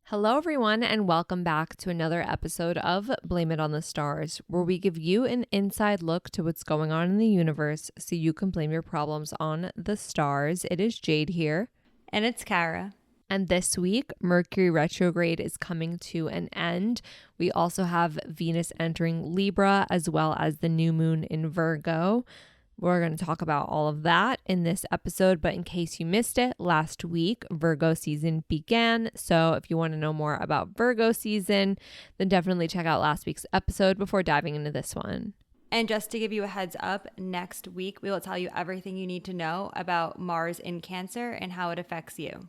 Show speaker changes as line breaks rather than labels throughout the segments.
Hello, everyone, and welcome back to another episode of Blame It on the Stars, where we give you an inside look to what's going on in the universe so you can blame your problems on the stars. It is Jade here.
And it's Kara.
And this week, Mercury Retrograde is coming to an end. We also have Venus entering Libra, as well as the new moon in Virgo. We're going to talk about all of that in this episode, but in case you missed it, last week Virgo season began. So if you want to know more about Virgo season, then definitely check out last week's episode before diving into this one.
And just to give you a heads up, next week we will tell you everything you need to know about Mars in Cancer and how it affects you.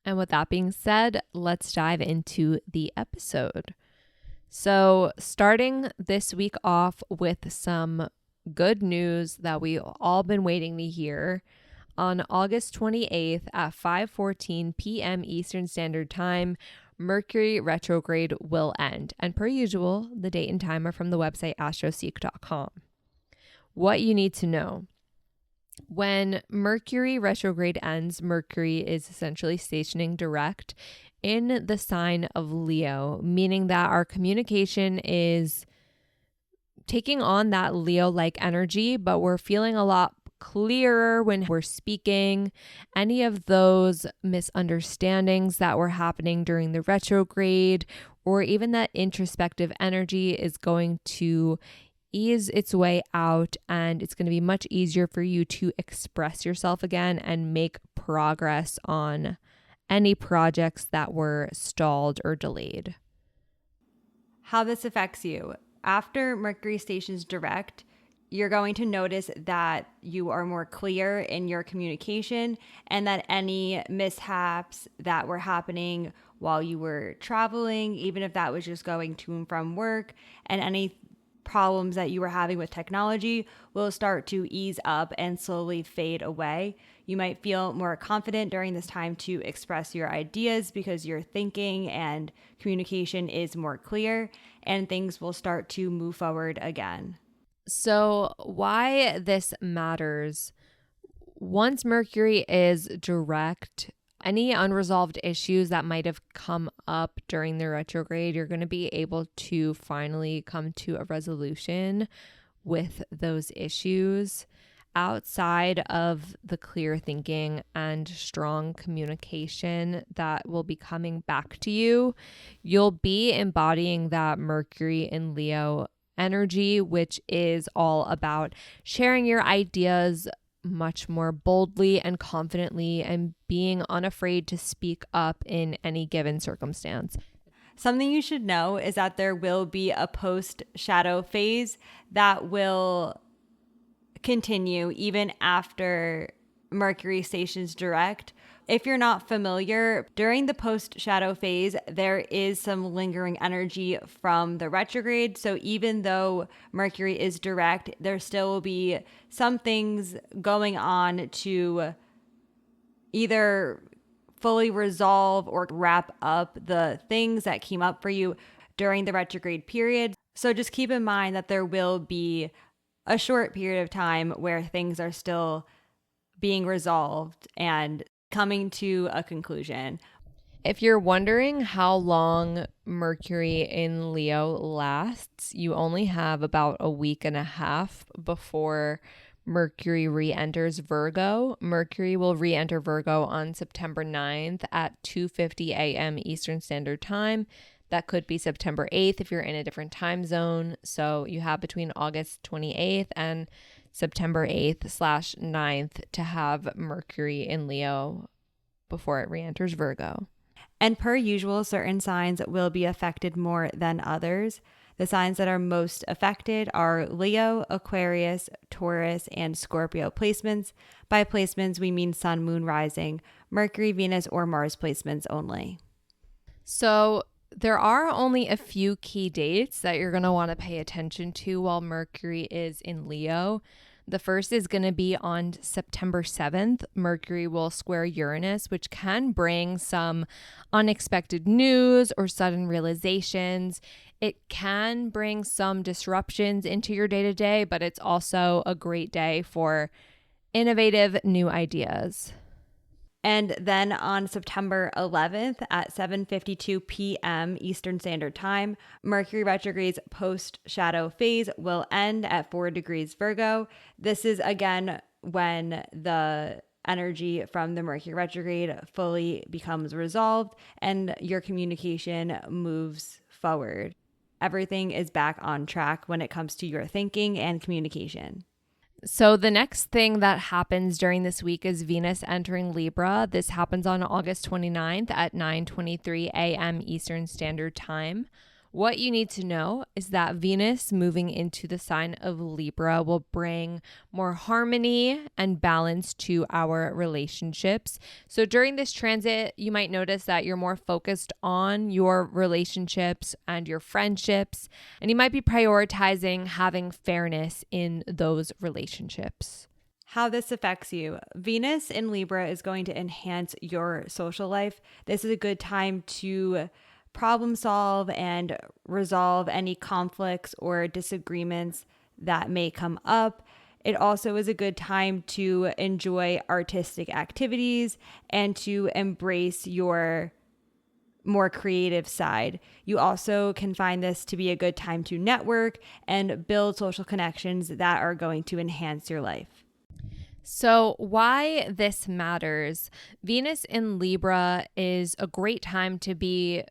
And with that being said, let's dive into the episode. So starting this week off with some good news that we all been waiting to hear. On August 28th at 5:14 p.m. Eastern Standard Time, Mercury retrograde will end. And per usual, the date and time are from the website astroseek.com. What you need to know. When Mercury retrograde ends, Mercury is essentially stationing direct in the sign of Leo, meaning that our communication is taking on that Leo-like energy, but we're feeling a lot clearer when we're speaking. Any of those misunderstandings that were happening during the retrograde, or even that introspective energy, is going to ease its way out, and it's going to be much easier for you to express yourself again and make progress on any projects that were stalled or delayed.
How this affects you. After Mercury stations direct, you're going to notice that you are more clear in your communication, and that any mishaps that were happening while you were traveling, even if that was just going to and from work, and any problems that you were having with technology will start to ease up and slowly fade away. You might feel more confident during this time to express your ideas because your thinking and communication is more clear, and things will start to move forward again.
So why this matters: once Mercury is direct, any unresolved issues that might have come up during the retrograde, you're going to be able to finally come to a resolution with those issues. Outside of the clear thinking and strong communication that will be coming back to you, you'll be embodying that Mercury in Leo energy, which is all about sharing your ideas much more boldly and confidently and being unafraid to speak up in any given circumstance.
Something you should know is that there will be a post-shadow phase that will continue even after Mercury stations direct. If you're not familiar, during the post-shadow phase, there is some lingering energy from the retrograde. So even though Mercury is direct, there still will be some things going on to either fully resolve or wrap up the things that came up for you during the retrograde period. So just keep in mind that there will be a short period of time where things are still being resolved and coming to a conclusion.
If you're wondering how long Mercury in Leo lasts, you only have about a week and a half before Mercury re-enters Virgo. Mercury will re-enter Virgo on September 9th at 2:50 a.m. Eastern Standard Time. That could be September 8th if you're in a different time zone. So you have between August 28th and September 8th/9th to have Mercury in Leo before it re-enters Virgo.
And per usual, certain signs will be affected more than others. The signs that are most affected are Leo, Aquarius, Taurus, and Scorpio placements. By placements, we mean Sun, Moon, Rising, Mercury, Venus, or Mars placements only.
So there are only a few key dates that you're going to want to pay attention to while Mercury is in Leo. The first is going to be on September 7th. Mercury will square Uranus, which can bring some unexpected news or sudden realizations. It can bring some disruptions into your day-to-day, but it's also a great day for innovative new ideas.
And then on September 11th at 7:52 p.m. Eastern Standard Time, Mercury Retrograde's post-shadow phase will end at 4 degrees Virgo. This is again when the energy from the Mercury retrograde fully becomes resolved and your communication moves forward. Everything is back on track when it comes to your thinking and communication.
So the next thing that happens during this week is Venus entering Libra. This happens on August 29th at 9:23 a.m. Eastern Standard Time. What you need to know is that Venus moving into the sign of Libra will bring more harmony and balance to our relationships. So during this transit, you might notice that you're more focused on your relationships and your friendships, and you might be prioritizing having fairness in those relationships.
How this affects you. Venus in Libra is going to enhance your social life. This is a good time to problem solve and resolve any conflicts or disagreements that may come up. It also is a good time to enjoy artistic activities and to embrace your more creative side. You also can find this to be a good time to network and build social connections that are going to enhance your life.
So why this matters? Venus in Libra is a great time to be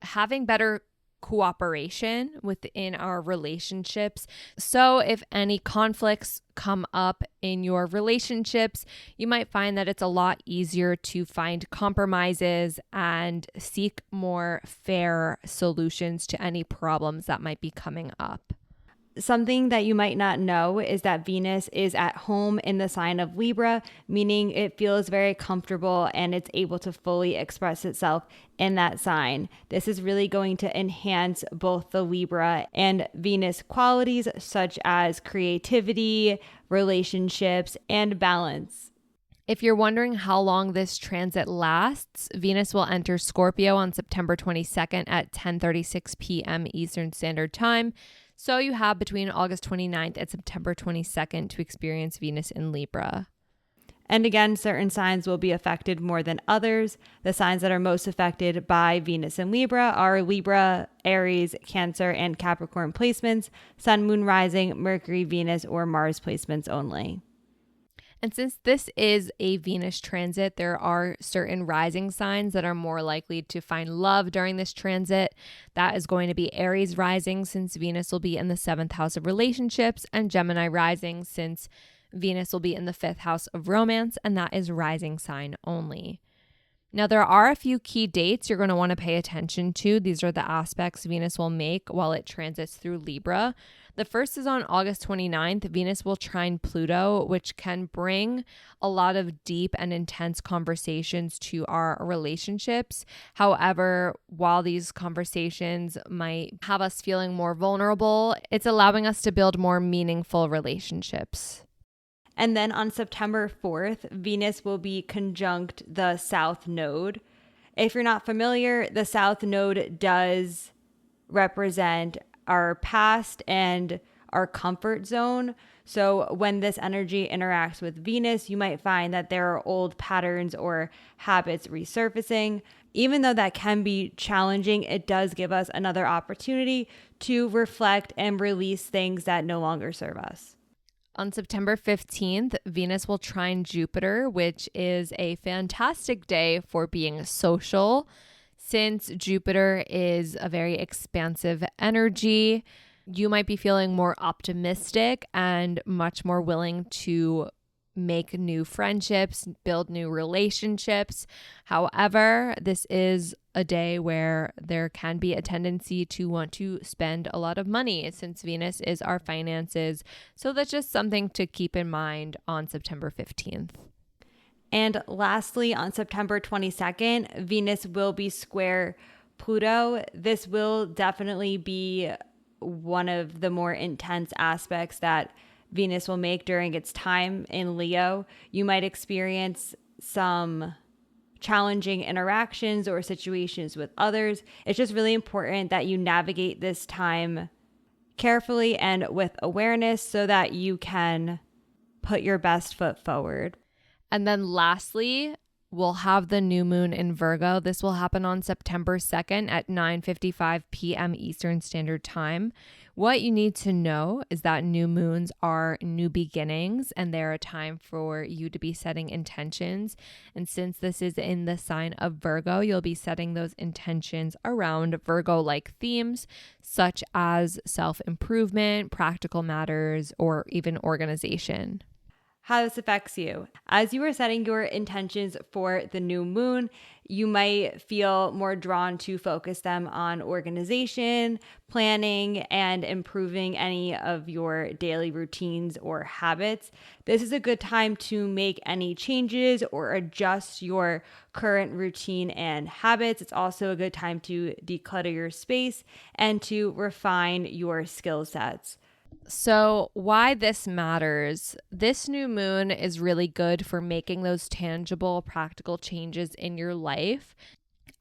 having better cooperation within our relationships. So if any conflicts come up in your relationships, you might find that it's a lot easier to find compromises and seek more fair solutions to any problems that might be coming up.
Something that you might not know is that Venus is at home in the sign of Libra, meaning it feels very comfortable and it's able to fully express itself in that sign. This is really going to enhance both the Libra and Venus qualities such as creativity, relationships, and balance.
If you're wondering how long this transit lasts, Venus will enter Scorpio on September 22nd at 10:36 p.m. Eastern Standard Time. So you have between August 29th and September 22nd to experience Venus in Libra.
And again, certain signs will be affected more than others. The signs that are most affected by Venus in Libra are Libra, Aries, Cancer, and Capricorn placements, Sun, Moon, Rising, Mercury, Venus, or Mars placements only.
And since this is a Venus transit, there are certain rising signs that are more likely to find love during this transit. That is going to be Aries rising, since Venus will be in the 7th house of relationships, and Gemini rising, since Venus will be in the 5th house of romance, and that is rising sign only. Now, there are a few key dates you're going to want to pay attention to. These are the aspects Venus will make while it transits through Libra. The first is on August 29th. Venus will trine Pluto, which can bring a lot of deep and intense conversations to our relationships. However, while these conversations might have us feeling more vulnerable, it's allowing us to build more meaningful relationships.
And then on September 4th, Venus will be conjunct the South Node. If you're not familiar, the South Node does represent our past and our comfort zone. So when this energy interacts with Venus, you might find that there are old patterns or habits resurfacing. Even though that can be challenging, it does give us another opportunity to reflect and release things that no longer serve us.
On September 15th, Venus will trine Jupiter, which is a fantastic day for being social, since Jupiter is a very expansive energy. You might be feeling more optimistic and much more willing to make new friendships, build new relationships. However, this is a day where there can be a tendency to want to spend a lot of money, since Venus is our finances. So that's just something to keep in mind on September 15th.
And lastly, on September 22nd, Venus will be square Pluto. This will definitely be one of the more intense aspects that Venus will make during its time in Leo. You might experience some challenging interactions or situations with others. It's just really important that you navigate this time carefully and with awareness so that you can put your best foot forward.
And then lastly, we'll have the new moon in Virgo. This will happen on September 2nd at 9:55 p.m. Eastern Standard Time. What you need to know is that new moons are new beginnings, and they're a time for you to be setting intentions. And since this is in the sign of Virgo, you'll be setting those intentions around Virgo-like themes, such as self-improvement, practical matters, or even organization.
How this affects you. As you are setting your intentions for the new moon, you might feel more drawn to focus them on organization, planning, and improving any of your daily routines or habits. This is a good time to make any changes or adjust your current routine and habits. It's also a good time to declutter your space and to refine your skill sets.
So why this matters, this new moon is really good for making those tangible, practical changes in your life.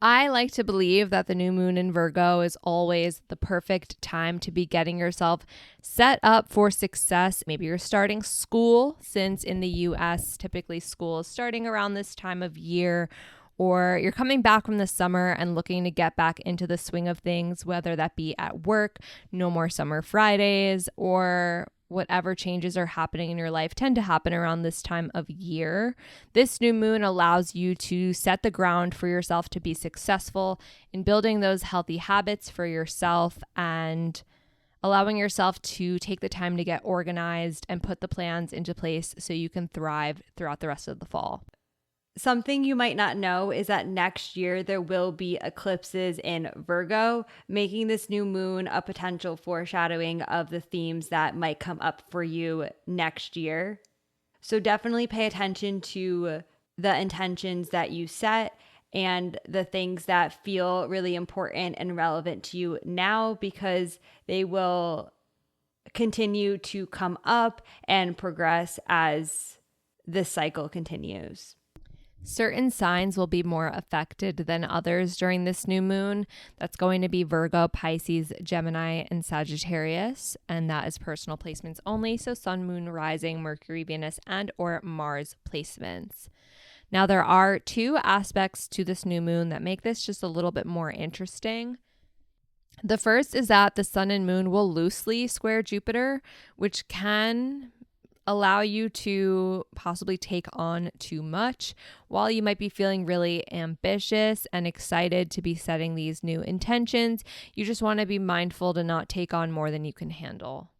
I like to believe that the new moon in Virgo is always the perfect time to be getting yourself set up for success. Maybe you're starting school, since in the US, typically school is starting around this time of year, or you're coming back from the summer and looking to get back into the swing of things, whether that be at work, no more summer Fridays, or whatever changes are happening in your life tend to happen around this time of year. This new moon allows you to set the ground for yourself to be successful in building those healthy habits for yourself and allowing yourself to take the time to get organized and put the plans into place so you can thrive throughout the rest of the fall.
Something you might not know is that next year there will be eclipses in Virgo, making this new moon a potential foreshadowing of the themes that might come up for you next year. So definitely pay attention to the intentions that you set and the things that feel really important and relevant to you now, because they will continue to come up and progress as this cycle continues.
Certain signs will be more affected than others during this new moon. That's going to be Virgo, Pisces, Gemini, and Sagittarius. And that is personal placements only. So Sun, Moon, Rising, Mercury, Venus, and or Mars placements. Now there are two aspects to this new moon that make this just a little bit more interesting. The first is that the Sun and Moon will loosely square Jupiter, which can allow you to possibly take on too much. While you might be feeling really ambitious and excited to be setting these new intentions, you just want to be mindful to not take on more than you can handle.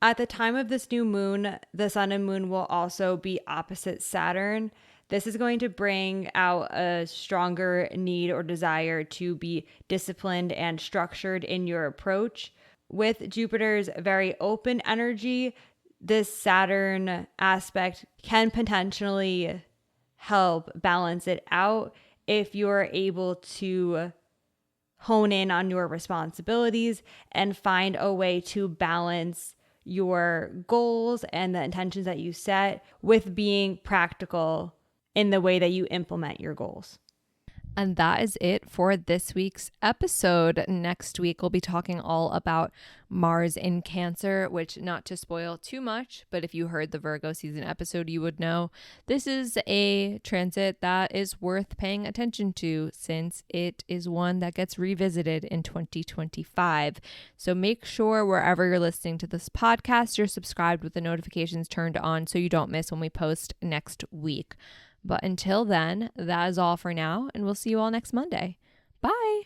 At the time of this new moon, the Sun and Moon will also be opposite Saturn. This is going to bring out a stronger need or desire to be disciplined and structured in your approach. With Jupiter's very open energy, this Saturn aspect can potentially help balance it out if you're able to hone in on your responsibilities and find a way to balance your goals and the intentions that you set with being practical in the way that you implement your goals.
And that is it for this week's episode. Next week, we'll be talking all about Mars in Cancer, which, not to spoil too much, but if you heard the Virgo season episode, you would know this is a transit that is worth paying attention to, since it is one that gets revisited in 2025. So make sure wherever you're listening to this podcast, you're subscribed with the notifications turned on so you don't miss when we post next week. But until then, that is all for now, and we'll see you all next Monday. Bye.